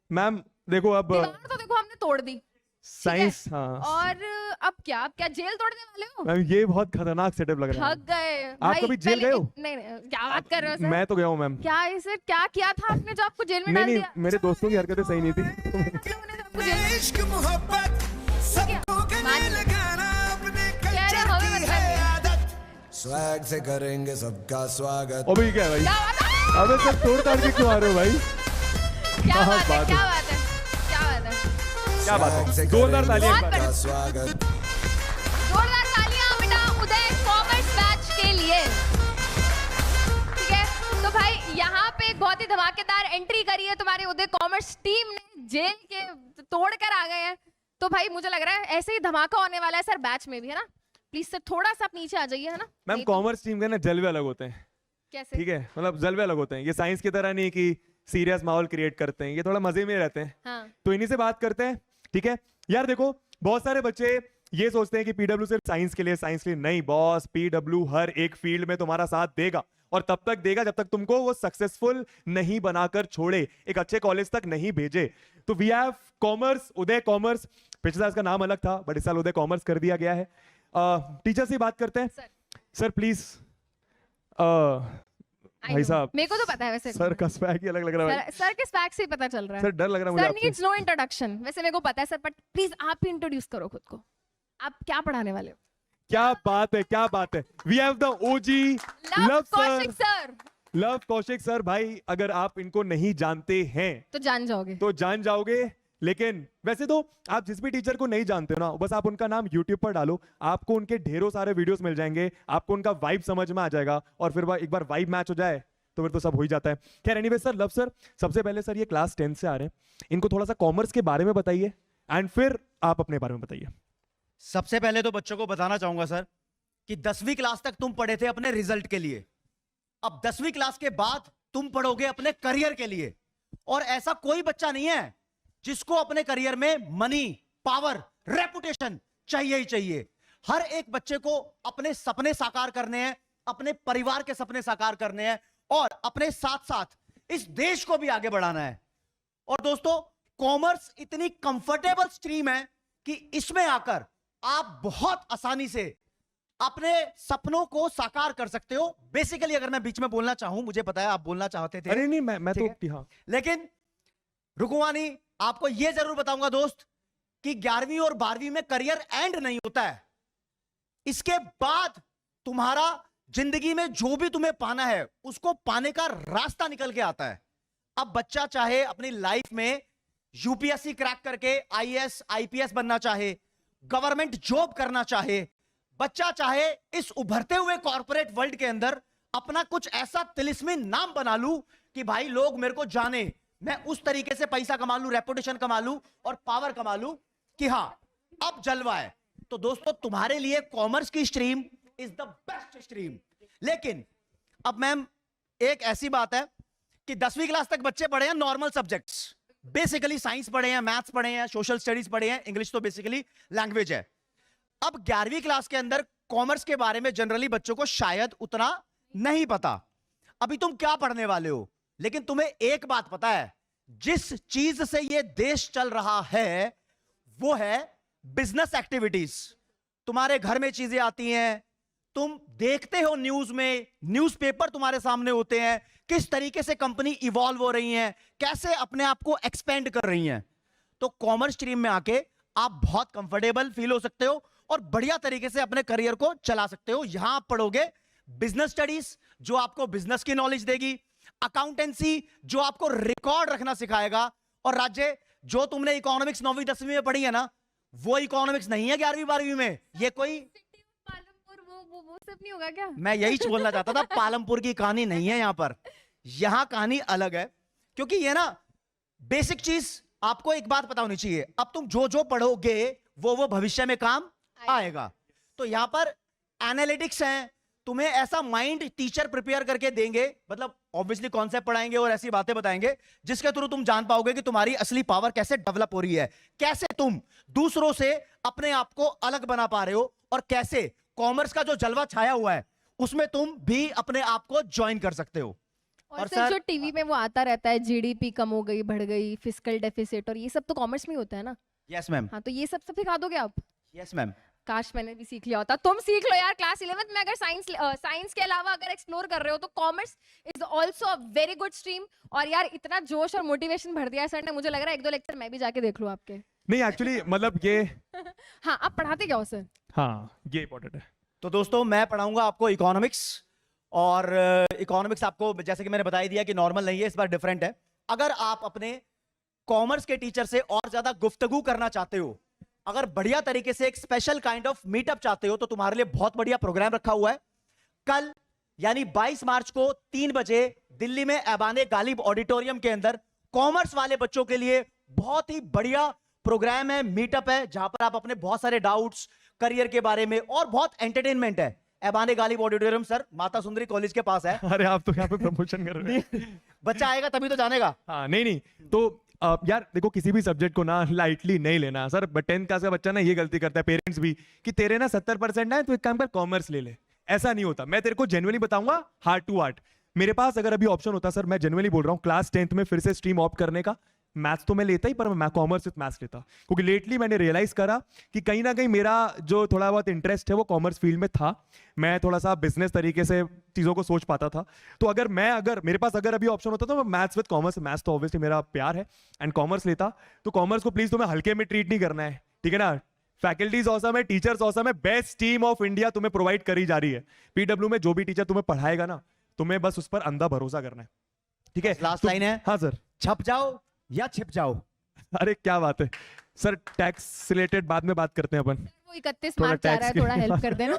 Ma'am देखो अब दीवार तो देखो हमने तोड़ दी, साइंस, हाँ और अब क्या जेल तोड़ने वाले हो? मैम ये बहुत खतरनाक सेटअप लग रहा है। थक गए आप भाई। कभी जेल गए हो? नहीं क्या बात कर रहे हो सर? मैं तो गया हूँ मैम। क्या इसे क्या किया था आपने जो आपको जेल में नहीं डाल नहीं, दिया? मेरे दोस्तों की हरकतें सही नहीं थी। आप लोगों ने आपको जेल में इश्क मोहब्बत सबको गले लगाना अपने कल्चर की है आदत। स्वैग से करेंगे सबका स्वागत। अबे ये क्या है भाई? क्या बात है? अबे सर तोड़ ताड़ के क्यों आ रहे हो भाई? क्या हाँ, बात है? बात है। क्या बात है? क्या बात है? क्या बात स्वैग से है? जोरदार करेंगे तालियां। सबका स्वागत। जोरदार तालियां बेटा उदय कॉमर्स बैच के लिए। ठीक है, तो भाई यहाँ पे एक बहुत ही धमाकेदार एंट्री करी है तुम्हारे उदय कॉमर्स टीम ने, जेल के तोड़ कर आ गए हैं। तो भाई मुझे लग रहा है ऐसे ही धमाका होने वाला है सर बैच में भी, है ना? प्लीज सर थोड़ा सा आप नीचे आ जाइए, है ना? मैम नहीं तो- कॉमर्स टीम के ना जलवे अलग होते हैं, कैसे? ठीक है? मतलब जलवे अलग होते हैं, ये साइंस की तरह नहीं कि सीरियस माहौल क्रिएट करते हैं, ये थोड़ा मजे में रहते हैं। हाँ तो इन्हीं से बात करते हैं, ठीक है? यार देखो, बहुत सारे बच्चे ये सोचते हैं कि पीडब्ल्यू सिर्फ साइंस के लिए नहीं बॉस, पीडब्ल्यू हर एक फील्ड में तुम्हारा साथ देगा, और तब तक देगा जब तक तुमको वो सक्सेसफुल नहीं बनाकर छोड़े, एक अच्छे कॉलेज तक नहीं भेजे। तो we have commerce, Uday commerce. पिछले साल इसका नाम अलग था, बट इस साल उदय कॉमर्स कर दिया गया है। टीचर से बात करते हैं। Sir, sir please. I भाई know. साहब, मेरे को तो पता है वैसे। सर का स्वैग ही अलग लग रहा है भाई। सर के स्वैग से ही पता चल रहा है। सर डर लग रहा है मुझे सर आपसे। नीड्स नो इंट्रोडक्शन, वैसे मेरे को पता है सर, बट प्लीज आप ही इंट्रोड्यूस करो खुद को। आप क्या पढ़ाने वाले हो? क्या बात है, क्या बात है। We have the OG Lav Kaushik sir, sir. Lav Kaushik sir. भाई अगर आप इनको नहीं जानते हैं तो जान जाओगे। तो जान जाओगे, लेकिन वैसे तो आप जिस भी टीचर को नहीं जानते हो ना, बस आप उनका नाम YouTube पर डालो, आपको उनके ढेरों सारे वीडियोस मिल जाएंगे, आपको उनका वाइब समझ में आ जाएगा, और फिर एक बार वाइब मैच हो जाए तो फिर तो सब हो ही जाता है। खैर एनीवे सर, लव सर, सबसे पहले सर ये क्लास 10 से आ रहे हैं, इनको थोड़ा सा कॉमर्स के बारे में बताइए, एंड फिर आप अपने बारे में बताइए। सबसे पहले तो बच्चों को बताना चाहूंगा सर कि 10वीं क्लास तक तुम पढ़े थे अपने रिजल्ट के लिए, अब 10वीं क्लास के बाद तुम पढ़ोगे अपने करियर के लिए। और ऐसा कोई बच्चा नहीं है जिसको अपने करियर में मनी, पावर, रेपुटेशन चाहिए ही चाहिए। हर एक बच्चे को अपने सपने साकार करने हैं, अपने परिवार के सपने साकार करने हैं, और अपने साथ साथ इस देश को भी आगे बढ़ाना है। और दोस्तों, कॉमर्स इतनी कंफर्टेबल स्ट्रीम है कि इसमें आकर आप बहुत आसानी से अपने सपनों को साकार कर सकते हो। बेसिकली अगर मैं बीच में बोलना चाहूं, मुझे पता है आप बोलना चाहते थे, अरे नहीं, मैं ठीक तो हाँ। लेकिन रुकुवानी, आपको यह जरूर बताऊंगा दोस्त कि 11वीं और 12वीं में करियर एंड नहीं होता है। इसके बाद तुम्हारा जिंदगी में जो भी तुम्हें पाना है उसको पाने का रास्ता निकल के आता है। अब बच्चा चाहे अपनी लाइफ में यूपीएससी क्रैक करके आईएएस आईपीएस बनना चाहे, गवर्नमेंट जॉब करना चाहे, बच्चा चाहे इस उभरते हुए कॉर्पोरेट वर्ल्ड के अंदर अपना कुछ ऐसा तिलिस्मी नाम बना लूं कि भाई लोग मेरे को जाने, मैं उस तरीके से पैसा कमा लूं, रेपुटेशन कमा लूं और पावर कमा लूं कि हां अब जलवा है, तो दोस्तों तुम्हारे लिए कॉमर्स की stream is the best stream. लेकिन अब मैम एक ऐसी बात है कि 10वीं क्लास तक बच्चे पढ़े हैं नॉर्मल सब्जेक्ट्स, बेसिकली साइंस पढ़े हैं, मैथ्स पढ़े हैं, सोशल स्टडीज पढ़े हैं, इंग्लिश तो बेसिकली लैंग्वेज है। अब 11वीं क्लास के अंदर कॉमर्स के बारे में जनरली बच्चों को शायद उतना नहीं पता, अभी तुम क्या पढ़ने वाले हो। लेकिन तुम्हें एक बात पता है, जिस चीज से ये देश चल रहा है वो है बिजनेस एक्टिविटीज। तुम्हारे घर में चीजें आती हैं, तुम देखते हो न्यूज में, न्यूज़पेपर तुम्हारे सामने होते हैं, किस तरीके से कंपनी इवॉल्व हो रही हैं, कैसे अपने आप को एक्सपेंड कर रही हैं। तो कॉमर्स स्ट्रीम में आके आप बहुत कंफर्टेबल फील हो सकते हो और बढ़िया तरीके से अपने करियर को चला सकते हो। यहां आप पढ़ोगे बिजनेस स्टडीज जो आपको बिजनेस की नॉलेज देगी, अकाउंटेंसी जो आपको रिकॉर्ड रखना सिखाएगा, और राज्य जो तुमने इकोनॉमिक्स 9वीं 10वीं में पढ़ी है ना, वो इकोनॉमिक्स नहीं है 11वीं 12वीं में। ये कोई पालमपुर वो सब नहीं होगा क्या? मैं यही बोलना चाहता था, पालमपुर की कहानी नहीं है यहां पर, यहां कहानी अलग है। क्योंकि ये ना बेसिक चीज आपको एक बात पता होनी चाहिए, अब तुम जो जो पढ़ोगे वो भविष्य में काम आएगा। तो यहां पर एनालिटिक्स है, तुम्हें ऐसा माइंड टीचर प्रिपेयर करके देंगे, मतलब ऑब्वियसली कॉन्सेप्ट पढ़ाएंगे और ऐसी बातें बताएंगे जिसके थ्रू तुम जान पाओगे कि तुम्हारी असली पावर कैसे डेवलप हो रही है, कैसे तुम दूसरों से अपने आप को अलग बना पा रहे हो, और कैसे कॉमर्स का जो जलवा छाया हुआ है उसमें तुम भी अपने आप को ज्वाइन कर सकते हो। और और सर सर जो टीवी में वो आता रहता है जीडीपी कम हो गई, बढ़ गई, फिस्कल डेफिसिट, और ये सब तो कॉमर्स में ही होता है ना। यस मैम, हाँ, तो ये सब सिखा दोगे आप? Yes ma'am. काश मैंने भी सीख लिया होता। तुम सीख लो यार क्लास 11th में, अगर साइंस के अलावा अगर एक्सप्लोर कर रहे हो तो commerce is also a very good stream. और यार इतना जोश और मोटिवेशन भर दिया है सर ने, मुझे लग रहा है 1-2 लेक्चर मैं भी जाके देख लूं आपके। नहीं एक्चुअली मतलब ये हाँ, आप पढ़ाते क्या हो सर? हाँ ये इंपॉर्टेंट है। तो दोस्तों मैं पढ़ाऊंगा आपको इकोनॉमिक्स, और इकोनॉमिक्स आपको जैसे कि मैंने बता ही दिया कि नॉर्मल नहीं है, इस बार डिफरेंट है। अगर आप अपने कॉमर्स के टीचर से और ज्यादा गुफ्तगू करना चाहते हो, अगर बढ़िया तरीके से एक स्पेशल काइंड ऑफ मीटअप चाहते हो, तो तुम्हारे लिए बहुत बढ़िया प्रोग्राम रखा हुआ है। कल यानी 22 मार्च को 3 बजे दिल्ली में ऐबान गालिब ऑडिटोरियम के अंदर कॉमर्स वाले बच्चों के लिए बहुत ही बढ़िया प्रोग्राम है, मीटअप है, जहां पर आप अपने बहुत सारे डाउट्स करियर के बारे में, और बहुत एंटरटेनमेंट है। ऐबान Ghalib auditorium sir Mata Sundari college के पास है। अरे आप तो यहाँ पे प्रमोशन कर रहे हो। बच्चा आएगा तभी तो जानेगा। हाँ नहीं तो यार देखो किसी भी सब्जेक्ट को ना लाइटली नहीं लेना सर। 10th क्लास का बच्चा ना ये गलती करता है, पेरेंट्स भी, कि तेरे ना 70% है तो एक काम कर कॉमर्स ले ले। ऐसा नहीं होता, मैं तेरे को जेन्युइनली बताऊंगा हार्ट टू हार्ट। मेरे पास अगर अभी ऑप्शन होता सर, मैं जेन्युइनली बोल रहा हूँ, क्लास 10th में फिर से स्ट्रीम ऑप्ट करने का, मैथ्स तो मैं लेता ही पर मैं कॉमर्स विद मैथ्स लेता, क्योंकि लेटली मैंने रियलाइज करा कि कहीं ना कहीं मेरा जो थोड़ा बहुत इंटरेस्ट है वो कॉमर्स फील्ड में था। मैं थोड़ा सा बिजनेस तरीके से चीजों को सोच पाता था। तो अगर मेरे पास अगर अभी ऑप्शन होता तो मैं मैथ्स विद कॉमर्स, मैथ्स तो ऑब्वियसली मेरा प्यार है, एंड कॉमर्स लेता। तो कॉमर्स को प्लीज तुम्हें हल्के में ट्रीट नहीं करना है, ठीक है ना। फैकल्टीज ऑसम है, टीचर्स ऑसम है, बेस्ट टीम ऑफ इंडिया तुम्हें प्रोवाइड करी जा रही है। पीडब्ल्यू में जो भी टीचर तुम्हें पढ़ाएगा ना, तुम्हें बस उस पर अंधा भरोसा करना है, ठीक है। लास्ट लाइन है, हाँ सर। छप जाओ या छिप जाओ। अरे क्या बात है सर, टैक्स रिलेटेड बाद में बात करते हैं अपन। वो 31 थोड़ा मार्च आ रहा है, tax थोड़ा हेल्प कर देना।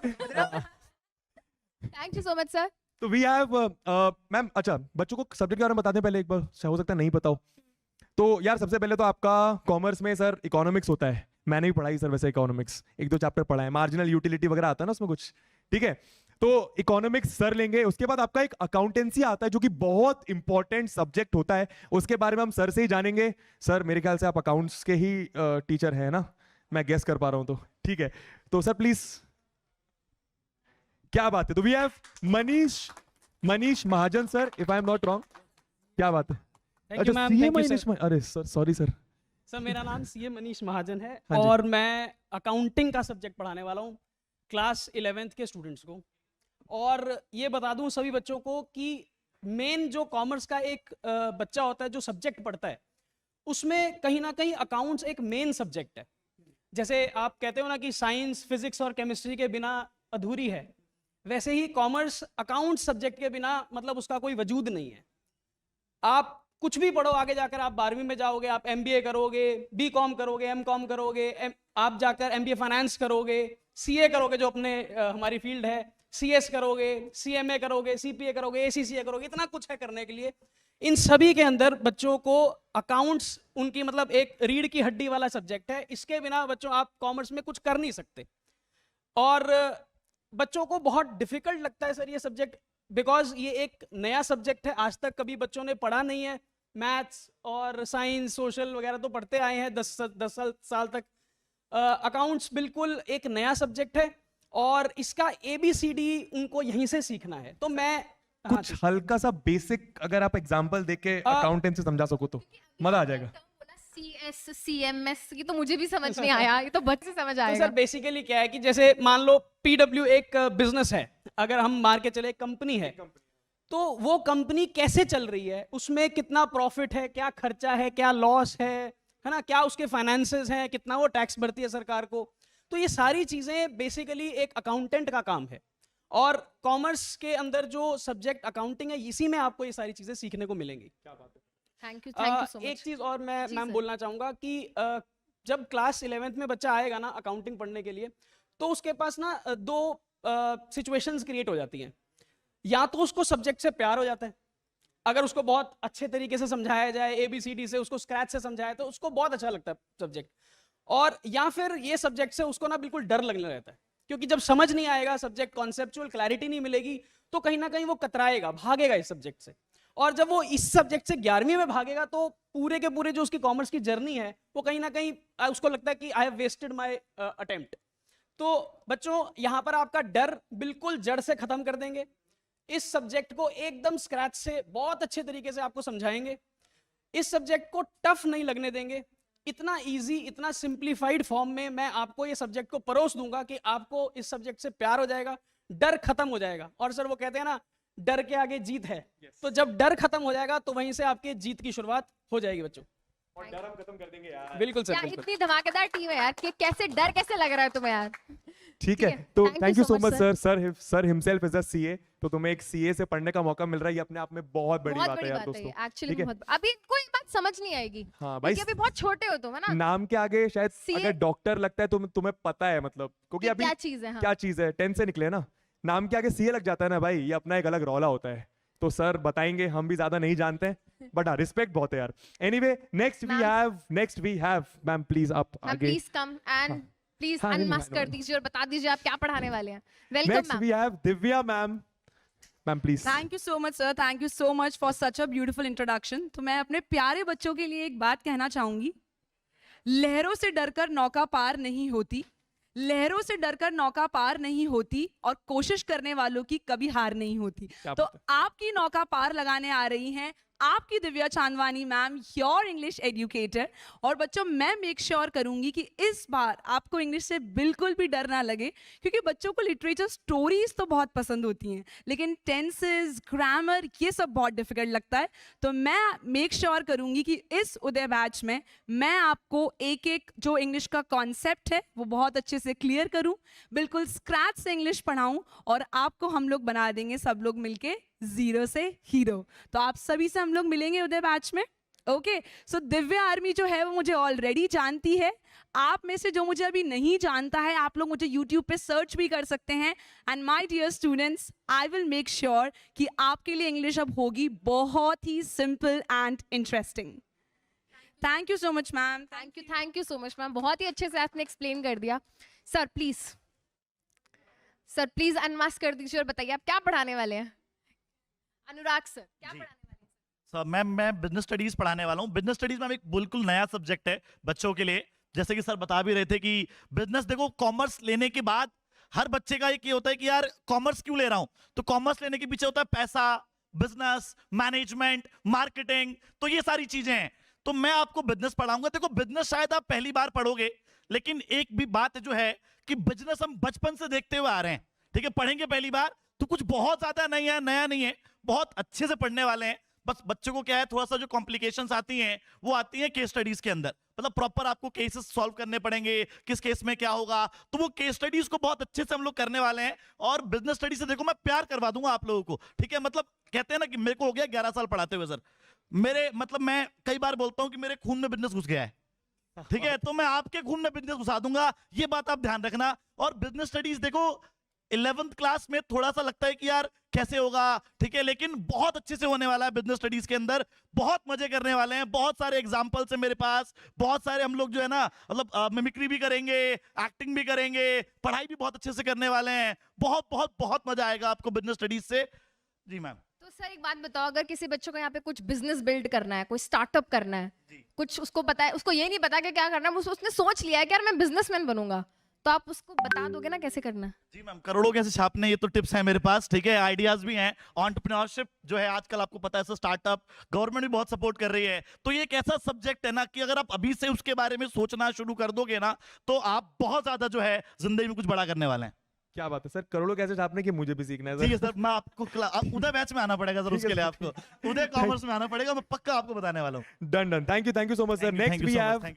Thank you so much sir. तो वी हैव मैम, अच्छा बच्चों को सब्जेक्ट के बारे में बताते हैं पहले एक बार, हो सकता है नहीं पता हो। तो यार सबसे पहले तो आपका कॉमर्स में सर इकोनॉमिक्स होता है, मैंने भी पढ़ाई सर वैसे इकोनॉमिक्स, 1-2 चैप्टर पढ़ा है, मार्जिनल यूटिलिटी वगैरह आता है ना उसमें कुछ, ठीक है। तो इकोनॉमिक्स सर लेंगे, उसके बाद आपका एक अकाउंटेंसी आता है जो कि बहुत इंपॉर्टेंट सब्जेक्ट होता है, उसके बारे में हम सर से ही जानेंगे। सर मेरे ख्याल से आप अकाउंट्स के ही टीचर हैं ना, मैं गेस कर पा रहा हूं, तो ठीक है। तो सर प्लीज, क्या बात है। तो we have Manish Mahajan sir, if I am not wrong, क्या बात है। Thank you ma'am, CA thank you Manish, sir. अरे सर सॉरी सर। सर मेरा नाम सीए मनीष महाजन है, हाँ जी। और मैं अकाउंटिंग का सब्जेक्ट पढ़ाने वाला हूँ क्लास 11th के स्टूडेंट्स को। और ये बता दूं सभी बच्चों को कि मेन जो कॉमर्स का एक बच्चा होता है जो सब्जेक्ट पढ़ता है, उसमें कहीं ना कहीं अकाउंट्स एक मेन सब्जेक्ट है। जैसे आप कहते हो ना कि साइंस, फिजिक्स और केमिस्ट्री के बिना अधूरी है, वैसे ही कॉमर्स अकाउंट्स सब्जेक्ट के बिना मतलब उसका कोई वजूद नहीं है। आप कुछ भी पढ़ो, आगे जाकर आप 12वीं में जाओगे, आप MBA करोगे, BCom करोगे, MCom करोगे, आप जाकर MBA फाइनेंस करोगे, CA करोगे जो अपने हमारी फील्ड है, CS करोगे, CMA करोगे, CPA करोगे, ACCA करोगे, इतना कुछ है करने के लिए। इन सभी के अंदर बच्चों को अकाउंट्स उनकी मतलब एक रीढ़ की हड्डी वाला सब्जेक्ट है। इसके बिना बच्चों आप कॉमर्स में कुछ कर नहीं सकते। और बच्चों को बहुत डिफिकल्ट लगता है सर ये सब्जेक्ट, बिकॉज ये एक नया सब्जेक्ट है, आज तक कभी बच्चों ने पढ़ा नहीं है। मैथ्स और साइंस, सोशल वगैरह तो पढ़ते आए हैं 10 साल तक। अकाउंट्स बिल्कुल एक नया सब्जेक्ट है, और इसका ABCD उनको यहीं से सीखना है। तो मैं कुछ हल्का सा बेसिक अगर आप एग्जांपल देके अकाउंटेंसी समझा सको तो मजा आ जाएगा। CS, CMS की तो मुझे भी समझ नहीं आया, ये तो बच्चे से समझ तो आएगा। सर बेसिकली क्या है कि जैसे मान लो PW एक बिजनेस है, अगर हम मार के चले कंपनी है, तो वो कंपनी कैसे चल रही है, उसमें कितना प्रॉफिट है, क्या खर्चा है, क्या लॉस है ना, क्या उसके फाइनेंसेस हैं, कितना वो टैक्स भरती है सरकार को। तो ये सारी चीजें बेसिकली एक अकाउंटेंट का काम है। और कॉमर्स के अंदर जो सब्जेक्ट अकाउंटिंग है, इसी में आपको ये सारी चीजें सीखने को मिलेंगी। क्या बात है। Thank you so much. एक चीज और मैं जी मैम सर। बोलना चाहूंगा कि जब क्लास 11th में बच्चा आएगा ना अकाउंटिंग पढ़ने के लिए, तो उसके पास ना दो सिचुएशंस क्रिएट हो जाती हैं। या तो उसको सब्जेक्ट से प्यार हो जाता है, अगर उसको बहुत अच्छे तरीके से समझाया जाए, ABCD से उसको स्क्रैच से समझाया, तो उसको बहुत अच्छा लगता है सब्जेक्ट। और या फिर ये सब्जेक्ट से उसको ना बिल्कुल डर लगने रहता है, क्योंकि जब समझ नहीं आएगा, सब्जेक्ट कॉन्सेप्चुअल क्लैरिटी नहीं मिलेगी, तो कहीं ना कहीं वो कतराएगा, भागेगा इस सब्जेक्ट से। और जब वो इस सब्जेक्ट से 11वीं में भागेगा, तो पूरे के पूरे जो उसकी कॉमर्स की जर्नी है, वो कहीं ना कहीं उसको लगता है कि I have wasted my attempt. तो बच्चों यहाँ पर आपका डर बिल्कुल जड़ से खत्म कर देंगे। इस सब्जेक्ट को एकदम स्क्रैच से बहुत अच्छे तरीके से आपको समझाएंगे। इस सब्जेक्ट को टफ नहीं लगने देंगे। इतना इजी, इतना सिंप्लीफाइड फॉर्म में मैं आपको ये सब्जेक्ट को परोस दूंगा कि आपको इस सब्जेक्ट से प्यार हो जाएगा, डर खत्म हो जाएगा। और सर वो कहते हैं ना, डर के आगे जीत है। तो जब डर खत्म हो जाएगा तो वहीं से आपके जीत की शुरुआत हो जाएगी बच्चों। और डर हम खत्म कर देंगे यार। बिल्कुल सर, यार बिल्कुल। इतनी धमाकेदार टीम है यार कि कैसे डर कैसे लग रहा है तुम्हें यार। ठीक है, ठीक है, तो thank you thank you so so much, much sir. Sir himself is a CA, तो तुम्हें एक सीए से पढ़ने का मौका मिल रहा है, ये अपने आप में बहुत बड़ी बहुत बात है बड़ी यार बात है दोस्तों। एक्चुअली ठीक है? बहुत। अभी कोई बात समझ नहीं आएगी हाँ भाई, क्योंकि अभी बहुत छोटे हो तुम, है ना। नाम के आगे शायद CA अगर डॉक्टर लगता है तो तुम्हें पता है, मतलब क्योंकि कि अभी क्या चीज है। हाँ। क्या चीज है, 10 से निकले ना, नाम के आगे सीए लग जाता है ना भाई, ये अपना एक अलग रौला होता है। तो सर बताएंगे, हम भी ज्यादा नहीं जानते हैं, बट हाँ रिस्पेक्ट बहुत है यार। Anyway next we have ma'am, please आप मैम आगे। प्लीज कम एंड प्लीज हाँ, नहीं, अनमास्क नहीं, कर दीजिए और बता दीजिए आप क्या पढ़ाने वाले हैं। Welcome next ma'am. We have Divya ma'am. Ma'am please. Thank you so much sir, thank you so much for such a beautiful introduction. तो मैं अपने प्यारे बच्चों के लिए एक बात कहना चाहूंगी। लहरों से डरकर नौका पार नहीं होती, लहरों से डरकर नौका पार नहीं होती, और कोशिश करने वालों की कभी हार नहीं होती। क्या तो बात है। आपकी नौका पार लगाने आ रही हैं आपकी Divya Chandwani ma'am, your English educator. और बच्चों मैं मेक श्योर करूंगी कि इस बार आपको इंग्लिश से बिल्कुल भी डर ना लगे, क्योंकि बच्चों को लिटरेचर स्टोरीज तो बहुत पसंद होती हैं, लेकिन टेंसेस, ग्रामर, ये सब बहुत डिफिकल्ट लगता है। तो मैं मेक श्योर करूंगी कि इस उदय बैच में मैं आपको एक एक जो इंग्लिश का कॉन्सेप्ट है वो बहुत अच्छे से क्लियर करूं, बिल्कुल स्क्रैच से इंग्लिश पढ़ाऊं, और आपको हम लोग बना देंगे सब लोग मिलके जीरो से हीरो। तो आप सभी से हम लोग मिलेंगे उदय बैच में। ओके, सो दिव्या आर्मी जो है वो मुझे ऑलरेडी जानती है। आप में से जो मुझे अभी नहीं जानता है, आप लोग मुझे यूट्यूब पे सर्च भी कर सकते हैं। And my dear students, I will make sure कि आपके लिए इंग्लिश अब होगी बहुत ही simple and interesting. Thank you so much ma'am. Thank you so much ma'am, बहुत ही अच्छे से आपने एक्सप्लेन कर दिया। सर प्लीज अनमास्क कर दीजिए और बताइए आप क्या पढ़ाने वाले हैं। अनुराग सर क्या जी। पढ़ाने वाले हैं? सर मैम मैं बिजनेस स्टडीज पढ़ाने वाला हूँ। बिजनेस स्टडीज में एक बिल्कुल नया सब्जेक्ट है बच्चों के लिए। जैसे कि सर बता भी रहे थे कि बिजनेस, देखो कॉमर्स लेने के बाद हर बच्चे का एक ये होता है कि यार कॉमर्स क्यों ले रहा हूँ, तो कॉमर्स लेने के पीछे होता है पैसा, बिजनेस, मैनेजमेंट, मार्केटिंग, तो ये सारी चीजें हैं। तो मैं आपको बिजनेस पढ़ाऊंगा। देखो बिजनेस शायद आप पहली बार पढ़ोगे, लेकिन एक भी बात जो है कि बिजनेस हम बचपन से देखते हुए आ रहे हैं। ठीक है, पढ़ेंगे पहली बार तो कुछ बहुत ज्यादा नहीं है, नया नहीं है, बहुत अच्छे से पढ़ने वाले हैं। बस बच्चों को क्या है, थोड़ा सा जो कॉम्प्लिकेशंस आती हैं वो आती हैं केस स्टडीज के अंदर। मतलब प्रॉपर आपको केसेस सॉल्व करने पड़ेंगे, किस केस में क्या होगा, तो वो केस स्टडीज को बहुत अच्छे से हम लोग करने वाले हैं। और बिजनेस स्टडी से देखो मैं प्यार करवा दूंगा आप लोगों को। ठीक है, मतलब कहते हैं ना कि मेरे को हो गया 11 साल पढ़ाते हुए सर। मेरे मतलब मैं कई बार बोलता हूं कि मेरे खून में बिजनेस घुस गया है। ठीक है, तो मैं आपके खून में बिजनेस घुसा दूंगा, ये बात आप ध्यान रखना। और बिजनेस स्टडीज देखो 11th क्लास में थोड़ा सा लगता है कि यार कैसे होगा, ठीक है, लेकिन बहुत अच्छे से होने वाला है बिजनेस स्टडीज के अंदर। बहुत मजे करने वाले हैं, बहुत सारे एग्जांपल्स हैं मेरे पास, बहुत सारे हम लोग जो है ना मतलब मिमिक्री भी करेंगे, एक्टिंग भी करेंगे, पढ़ाई भी बहुत अच्छे से करने वाले हैं। बहुत बहुत बहुत मजा आएगा आपको बिजनेस स्टडीज से। जी मैम। तो सर एक बात बताओ, अगर किसी बच्चों को यहाँ पे कुछ बिजनेस बिल्ड करना है, कोई स्टार्टअप करना है, कुछ उसको पता है, उसको ये नहीं पता कि क्या करना है, उसने सोच लिया है कि यार मैं बिजनेसमैन बनूंगा, तो आप उसको बता दोगे ना कैसे करना है? जी मैम, करोड़ों कैसे छापने, ये तो टिप्स हैं मेरे पास। ठीक है, आइडियाज भी हैं। एंटरप्रेन्योरशिप जो है आजकल आपको पता है, स्टार्टअप गवर्नमेंट भी बहुत सपोर्ट कर रही है। तो ये एक ऐसा सब्जेक्ट है ना कि अगर आप अभी से उसके बारे में सोचना शुरू कर दोगे ना, तो आप बहुत ज्यादा जो है जिंदगी में कुछ बड़ा करने वाले हैं। क्या बात है सर, करोड़ों कैसे छापने की मुझे भी सीखना है ठीक है सर। सर, मैं आपको उदय बैच में आना पड़ेगा सर, उसके लिए आपको उदय कॉमर्स में आना पड़ेगा, मैं पक्का आपको बताने वाला हूँ। Done, thank you so much sir. Next we have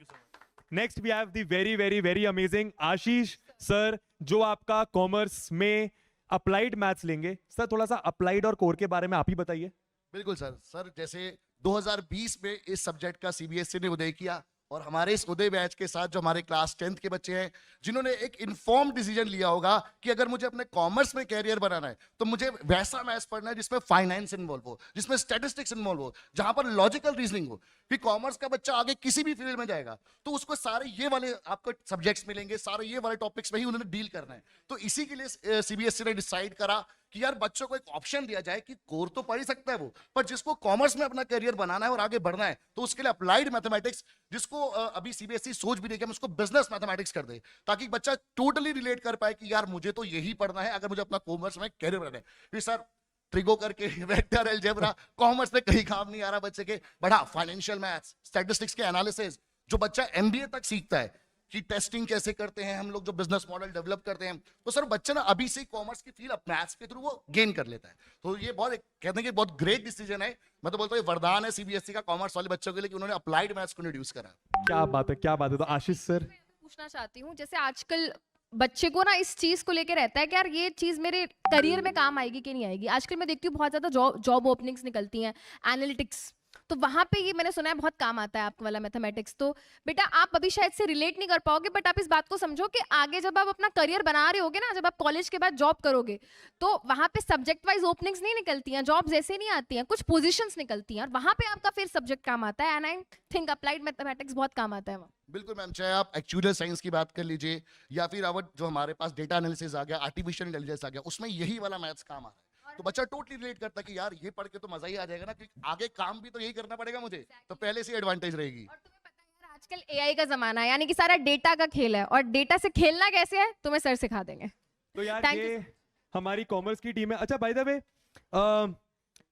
next we have the very very very amazing Ashish sir, जो आपका कॉमर्स में अप्लाइड मैथ्स लेंगे। सर थोड़ा सा अप्लाइड और कोर के बारे में आप ही बताइए। बिल्कुल सर जैसे 2020 में इस सब्जेक्ट का सीबीएसई ने उदय किया, और हमारे इस उदय बैच के साथ जो हमारे क्लास 10th के बच्चे हैं, जिन्होंने एक इन्फॉर्म डिसीजन लिया होगा कि अगर मुझे अपने कॉमर्स में कैरियर बनाना है तो मुझे वैसा मैथ्स पढ़ना है जिसमें फाइनेंस इन्वॉल्व हो, जिसमें स्टैटिस्टिक्स इन्वॉल्व हो, जहां पर लॉजिकल रीजनिंग हो। कि कॉमर्स का बच्चा आगे किसी भी फील्ड में जाएगा तो उसको सारे ये वाले आपको सब्जेक्ट्स मिलेंगे, सारे ये वाले टॉपिक्स में ही उन्होंने डील करना है। तो इसी के लिए सीबीएसई ने डिसाइड करा कि यार बच्चों को एक ऑप्शन दिया जाए कि कोर तो पढ़ ही सकता है वो, पर जिसको कॉमर्स में अपना करियर बनाना है और आगे बढ़ना है तो उसके लिए अप्लाइड मैथमेटिक्स, जिसको अभी सीबीएसई सोच भी रही है कि हम उसको बिजनेस मैथमेटिक्स कर दे, ताकि बच्चा टोटली रिलेट कर पाए कि यार मुझे तो यही पढ़ना है अगर मुझे अपना कॉमर्स में करियर बनाना है। सर ट्रिगो करके वेक्टर अलजेब्रा कॉमर्स में कहीं काम नहीं आ रहा बच्चे के, बट हाँ फाइनेंशियल मैथ्स, स्टैटिस्टिक्स के एनालिसिस जो बच्चा एमबीए तक सीखता है कि टेस्टिंग कैसे करते हैं हम लोग, जो बिजनेस मॉडल डेवलप करते हैं, तो सर बच्चा ना अभी से कॉमर्स की फील मैथ्स के थ्रू वो गेन कर लेता है। तो ये बहुत कहते हैं कि बहुत ग्रेट डिसीजन है। मैं तो बोलता हूँ ये वरदान है सीबीएसई का कॉमर्स वाले बच्चों के लिए कि उन्होंने अप्लाइड मैथ्स को इंट्रोड्यूस करा। क्या बात है, क्या बात है। तो आशीष सर, पूछना चाहती हूँ, जैसे आजकल बच्चे को ना इस चीज को लेके रहता है कि यार ये चीज मेरे करियर में काम आएगी कि नहीं आएगी। आजकल मैं देखती हूँ बहुत ज्यादा जॉब ओपनिंग्स निकलती हैं, एनालिटिक्स, तो वहां पे ये मैंने सुना है बहुत काम आता है आपका वाला मैथमेटिक्स। तो बेटा आप अभी शायद से रिलेट नहीं कर पाओगे, बट आप इस बात को समझो कि आगे जब आप अपना करियर बना रहे होगे ना, जब आप कॉलेज के बाद जॉब करोगे, तो वहां पे सब्जेक्ट वाइज ओपनिंग्स नहीं निकलती हैं, जॉब्स ऐसे नहीं आती हैं, कुछ पोजीशंस निकलती हैं, और वहां पे आपका फिर सब्जेक्ट काम आता है। And I think applied mathematics बहुत काम आता है वहाँ। बिल्कुल मैम, चाहे आप एक्चुअल साइंस की बात कर लीजिए या फिर अब जो हमारे पास डेटा एनालिसिस आ गया, आर्टिफिशियल इंटेलिजेंस आ गया, उसमें यही वाला मैथ्स काम आ रहा है। तो बच्चा टोटली रिलेट करता है कि यार ये पढ़ के तो मजा ही आ जाएगा ना, कि आगे काम भी तो यही करना पड़ेगा मुझे, तो पहले से एडवांटेज रहेगी। और तुम्हें पता है यार आजकल एआई का जमाना है, यानी कि सारा डेटा का खेल है, और डेटा से खेलना कैसे है तुम्हें सर सिखा देंगे। तो यार Thank ये हमारी कॉमर्स की टीम है। अच्छा by the way,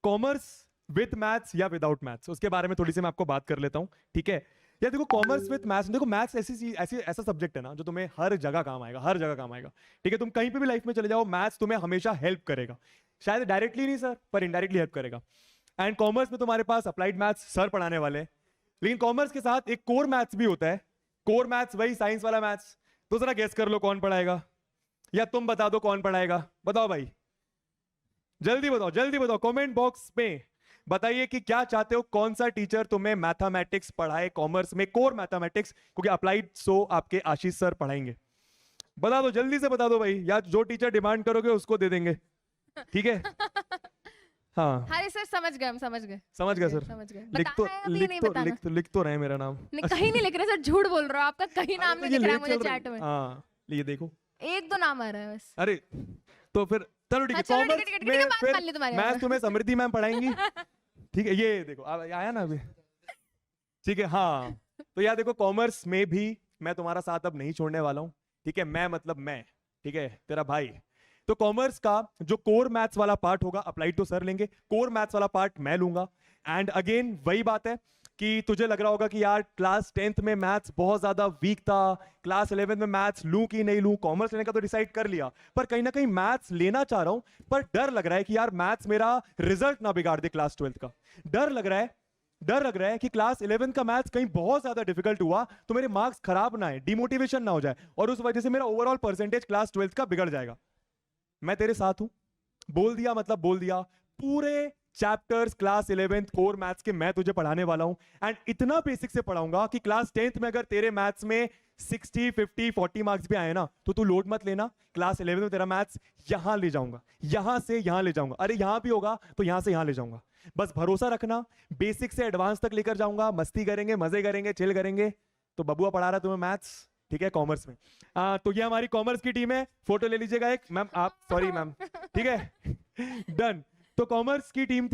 commerce with maths या विदाउट मैथ्स, उसके बारे में थोड़ी सी मैं आपको बात कर लेता हूँ, ठीक है। यार देखो कॉमर्स विद मैथ्स, देखो मैथ्स ऐसा सब्जेक्ट है ना जो तुम्हें हर जगह काम आएगा, हर जगह काम आएगा, ठीक है। तुम कहीं पे भी लाइफ में चले जाओ, मैथ्स तुम्हें हमेशा हेल्प करेगा, शायद डायरेक्टली नहीं सर, पर इनडायरेक्टली हेल्प करेगा। एंड कॉमर्स में तुम्हारे पास अप्लाइड मैथ्स सर पढ़ाने वाले हैं, लेकिन कॉमर्स के साथ एक कोर मैथ्स भी होता है। कोर मैथ्स वही साइंस वाला मैथ्स। तो जरा गेस कर लो कौन पढ़ाएगा, या तुम बता दो कौन पढ़ाएगा, बताओ भाई, जल्दी बताओ, जल्दी बताओ, कमेंट बॉक्स में बताइए कि क्या चाहते हो, कौन सा टीचर तुम्हें मैथमेटिक्स पढ़ाए कॉमर्स में, कोर मैथमेटिक्स, क्योंकि अप्लाइड सो आपके आशीष सर पढ़ाएंगे। बता दो, जल्दी से बता दो भाई, या जो टीचर डिमांड करोगे उसको दे देंगे, ठीक है। हाँ अरे सर समझ गए, हम समझ गए, समझ गए सर। समझ गए। लिख तो बताना है अभी नहीं बताना? लिख तो रहे मेरा नाम। नहीं, कहीं नहीं लिख रहे सर, झूठ बोल रहे हो, आपका कहीं नाम अरे नहीं तो दिख रहा ये है लेट मुझे चल रही- चैट में। हाँ ये देखो, एक दो नाम आ रहा है बस। अरे तो फिर चलो ठीक है, हाँ, चलो, कॉमर्स ठीक है, में बात फिर मान ली तुम्हारी मैथ्स अब। तुम्हें समृद्धि मैम पढ़ाएंगी, ठीक है। ये देखो आया ना अभी, ठीक है। हाँ तो यार देखो, कॉमर्स में भी मैं तुम्हारा साथ अब नहीं छोड़ने वाला हूँ, ठीक है। मैं मतलब मैं, ठीक है, तेरा भाई। तो कॉमर्स का जो कोर मैथ्स वाला पार्ट होगा अप्लाइड तो सर लेंगे, कोर मैथ्स वाला पार्ट मैं लूंगा। एंड अगेन वही बात है कि तुझे लग रहा होगा कि यार क्लास 10th में मैथ्स बहुत ज्यादा वीक था, क्लास 11th में मैथ्स लूं कि नहीं लूं, कॉमर्स लेने का तो डिसाइड कर लिया, पर कहीं ना कहीं मैथ्स लेना चाह रहा हूं, पर डर लग रहा है कि यार मैथ्स मेरा रिजल्ट ना बिगाड़ दे क्लास 12th का। डर लग रहा है कि क्लास 11th का मैथ्स कहीं बहुत ज्यादा डिफिकल्ट हुआ तो मेरे मार्क्स खराब ना है, डिमोटिवेशन ना हो जाए, और उस वजह से मेरा ओवरऑल परसेंटेज क्लास 12th का बिगड़ जाएगा। मैं तेरे साथ हूं, बोल दिया मतलब बोल दिया। पूरे chapters class 11th core maths के मैं तुझे पढ़ाने वाला हूं, एंड इतना बेसिक से पढ़ाऊंगा कि क्लास 10th में अगर तेरे मैथ्स में 60, 50, 40 मार्क्स भी आए ना तो तू लोड मत लेना। क्लास 11 में तेरा मैथ्स यहां ले जाऊंगा, यहां से यहां ले जाऊंगा, अरे यहां भी होगा तो यहां से यहां ले जाऊंगा। बस भरोसा रखना, बेसिक से एडवांस तक लेकर जाऊंगा, मस्ती करेंगे, मजे करेंगे, चिल करेंगे। तो बबुआ पढ़ा रहा है तुम्हें मैथ्स, ठीक है, कॉमर्स में। तो ये हमारी कॉमर्स की टीम है, फोटो ले लीजिएगा एक मैम, आप सॉरी मैम, ठीक है। डन। तो कॉमर्स की टीम